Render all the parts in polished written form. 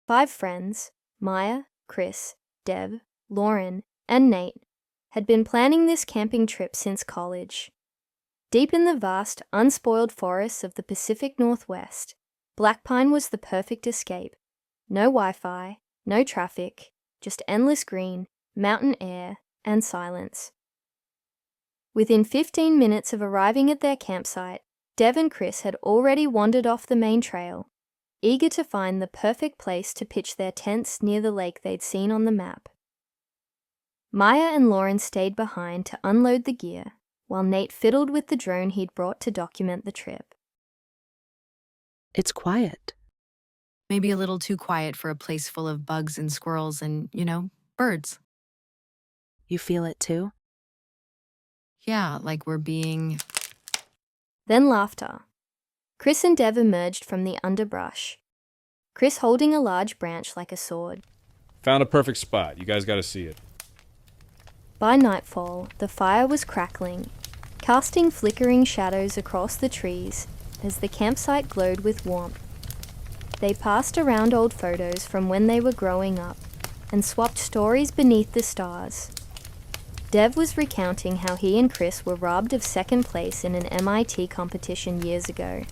5 friends, Maya, Chris, Deb, Lauren, and Nate, had been planning this camping trip since college. Deep in the vast, unspoiled forests of the Pacific Northwest, Black Pine was the perfect escape. No Wi-Fi, no traffic, just endless green, mountain air, and silence. Within 15 minutes of arriving at their campsite, Dev and Chris had already wandered off the main trail, eager to find the perfect place to pitch their tents near the lake they'd seen on the map. Maya and Lauren stayed behind to unload the gear, while Nate fiddled with the drone he'd brought to document the trip. It's quiet. Maybe a little too quiet for a place full of bugs and squirrels and, birds. You feel it too? Yeah, like we're being... Then laughter. Chris and Dev emerged from the underbrush, Chris holding a large branch like a sword. Found a perfect spot. You guys gotta see it. By nightfall, the fire was crackling, casting flickering shadows across the trees as the campsite glowed with warmth. They passed around old photos from when they were growing up and swapped stories beneath the stars. Dev was recounting how he and Chris were robbed of second place in an MIT competition years ago,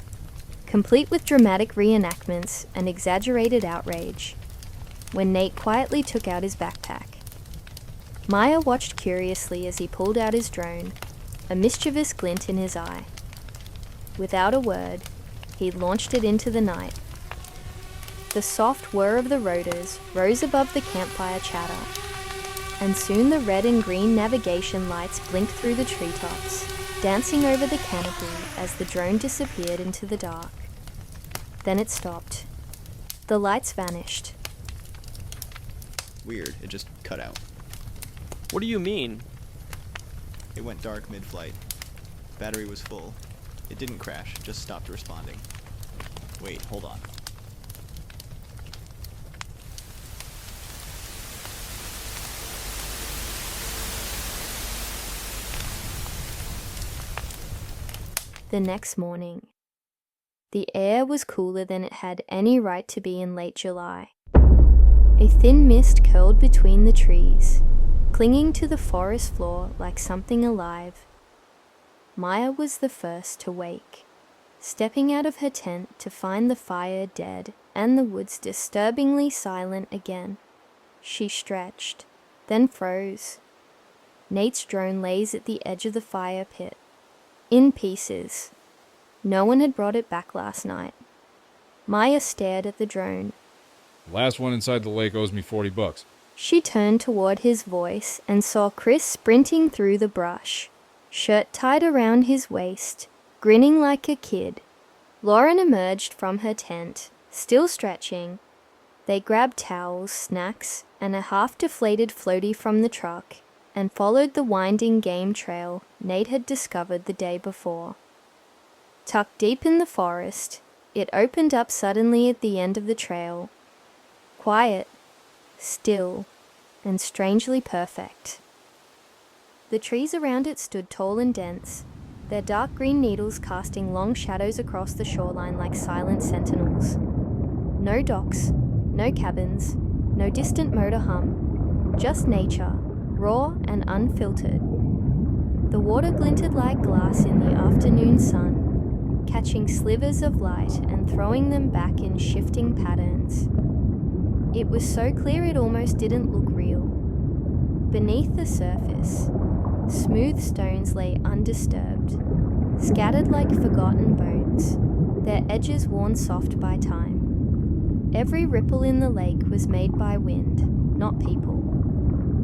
complete with dramatic reenactments and exaggerated outrage, when Nate quietly took out his backpack. Maya watched curiously as he pulled out his drone, a mischievous glint in his eye. Without a word, he launched it into the night. The soft whir of the rotors rose above the campfire chatter, and soon the red and green navigation lights blinked through the treetops, dancing over the canopy as the drone disappeared into the dark. Then it stopped. The lights vanished. Weird, it just cut out. What do you mean? It went dark mid-flight. Battery was full. It didn't crash, it just stopped responding. Wait, hold on. The next morning. The air was cooler than it had any right to be in late July. A thin mist curled between the trees, clinging to the forest floor like something alive. Maya was the first to wake, stepping out of her tent to find the fire dead and the woods disturbingly silent again. She stretched, then froze. Nate's drone lays at the edge of the fire pit, in pieces. No one had brought it back last night. Maya stared at the drone. The last one inside the lake owes me $40. She turned toward his voice and saw Chris sprinting through the brush, shirt tied around his waist, grinning like a kid. Lauren emerged from her tent, still stretching. They grabbed towels, snacks, and a half-deflated floaty from the truck and followed the winding game trail Nate had discovered the day before. Tucked deep in the forest, it opened up suddenly at the end of the trail. Quiet, still, and strangely perfect. The trees around it stood tall and dense, their dark green needles casting long shadows across the shoreline like silent sentinels. No docks, no cabins, no distant motor hum, just nature, raw and unfiltered. The water glinted like glass in the afternoon sun, catching slivers of light and throwing them back in shifting patterns. It was so clear it almost didn't look real. Beneath the surface, smooth stones lay undisturbed, scattered like forgotten bones, their edges worn soft by time. Every ripple in the lake was made by wind, not people.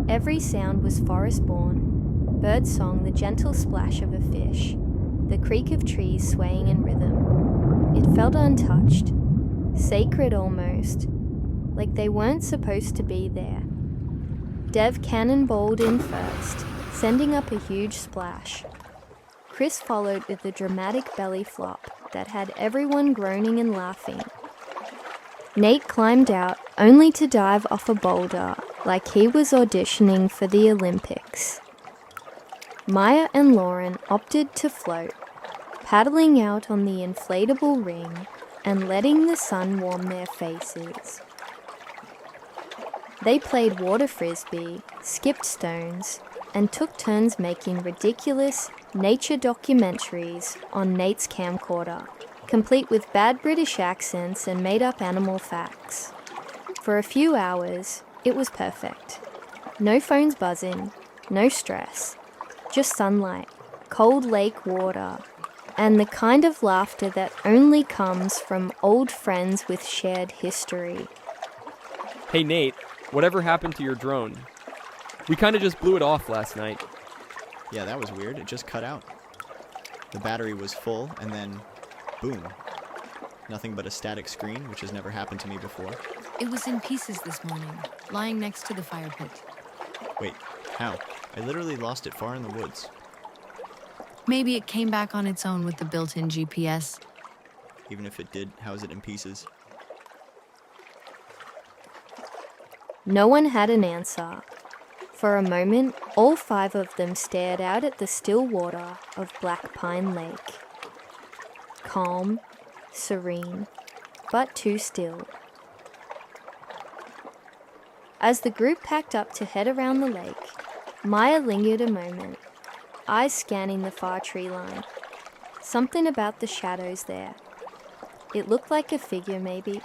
Every sound was forest-born, bird song the gentle splash of a fish, the creak of trees swaying in rhythm. It felt untouched, sacred almost, like they weren't supposed to be there. Dev cannonballed in first, sending up a huge splash. Chris followed with a dramatic belly flop that had everyone groaning and laughing. Nate climbed out only to dive off a boulder like he was auditioning for the Olympics. Maya and Lauren opted to float, paddling out on the inflatable ring and letting the sun warm their faces. They played water frisbee, skipped stones, and took turns making ridiculous nature documentaries on Nate's camcorder, complete with bad British accents and made-up animal facts. For a few hours, it was perfect. No phones buzzing, no stress, just sunlight, cold lake water, and the kind of laughter that only comes from old friends with shared history. Hey Nate, whatever happened to your drone? We kind of just blew it off last night. Yeah, that was weird. It just cut out. The battery was full, and then, boom. Nothing but a static screen, which has never happened to me before. It was in pieces this morning, lying next to the fire pit. Wait, how? I literally lost it far in the woods. Maybe it came back on its own with the built-in GPS. Even if it did, how is it in pieces? No one had an answer. For a moment, all 5 of them stared out at the still water of Black Pine Lake. Calm, serene, but too still. As the group packed up to head around the lake, Maya lingered a moment, eyes scanning the far tree line. Something about the shadows there. It looked like a figure, maybe.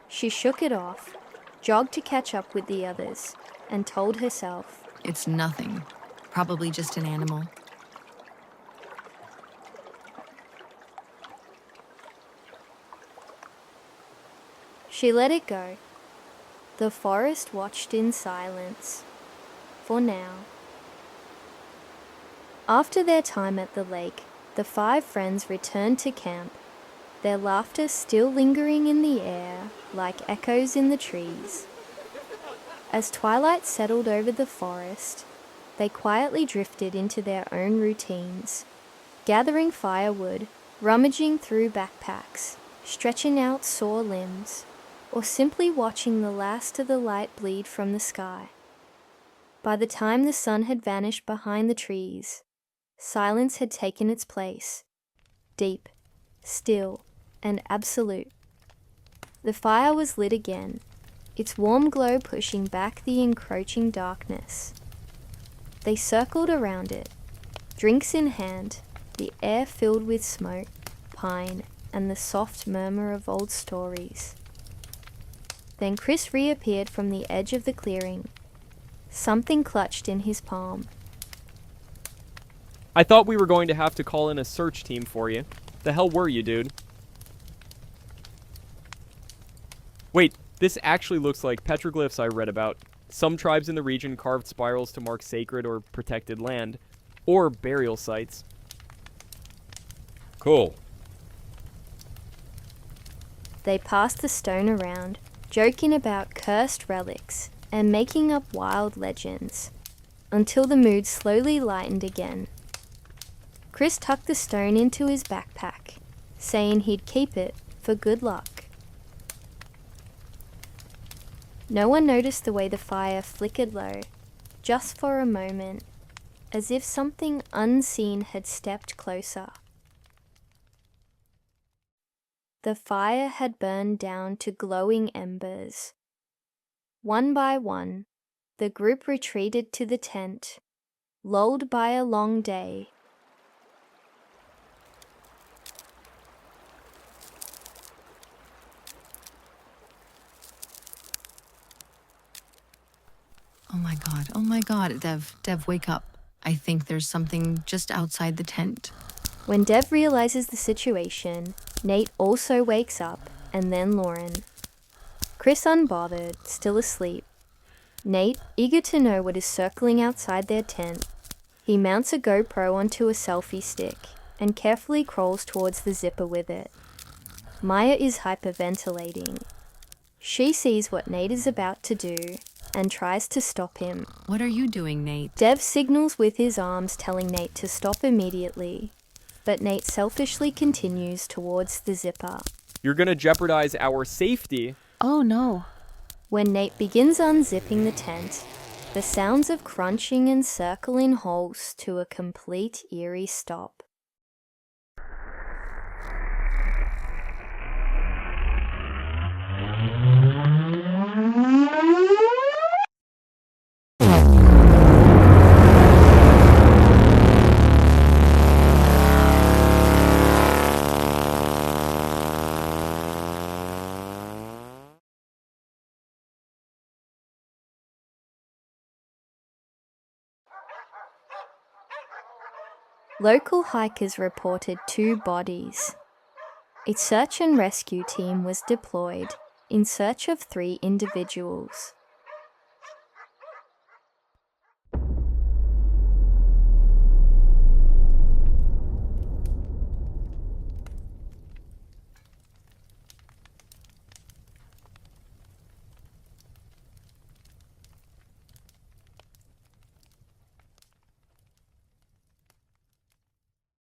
She shook it off, jogged to catch up with the others, and told herself, It's nothing. Probably just an animal. She let it go. The forest watched in silence. For now. After their time at the lake, the 5 friends returned to camp, their laughter still lingering in the air like echoes in the trees. As twilight settled over the forest, they quietly drifted into their own routines, gathering firewood, rummaging through backpacks, stretching out sore limbs, or simply watching the last of the light bleed from the sky. By the time the sun had vanished behind the trees, silence had taken its place, deep, still, and absolute. The fire was lit again, its warm glow pushing back the encroaching darkness. They circled around it, drinks in hand, the air filled with smoke, pine, and the soft murmur of old stories. Then Chris reappeared from the edge of the clearing, something clutched in his palm. I thought we were going to have to call in a search team for you. The hell were you, dude? Wait, this actually looks like petroglyphs I read about. Some tribes in the region carved spirals to mark sacred or protected land, or burial sites. Cool. They passed the stone around, joking about cursed relics and making up wild legends, until the mood slowly lightened again. Chris tucked the stone into his backpack, saying he'd keep it for good luck. No one noticed the way the fire flickered low, just for a moment, as if something unseen had stepped closer. The fire had burned down to glowing embers. One by one, the group retreated to the tent, lulled by a long day. Oh my god, Dev, wake up. I think there's something just outside the tent. When Dev realizes the situation, Nate also wakes up, and then Lauren. Chris unbothered, still asleep. Nate, eager to know what is circling outside their tent, he mounts a GoPro onto a selfie stick and carefully crawls towards the zipper with it. Maya is hyperventilating. She sees what Nate is about to do and tries to stop him. What are you doing, Nate? Dev signals with his arms telling Nate to stop immediately, but Nate selfishly continues towards the zipper. You're gonna jeopardize our safety. Oh no. When Nate begins unzipping the tent, the sounds of crunching and circling halts to a complete eerie stop. Local hikers reported 2 bodies. A search and rescue team was deployed in search of 3 individuals.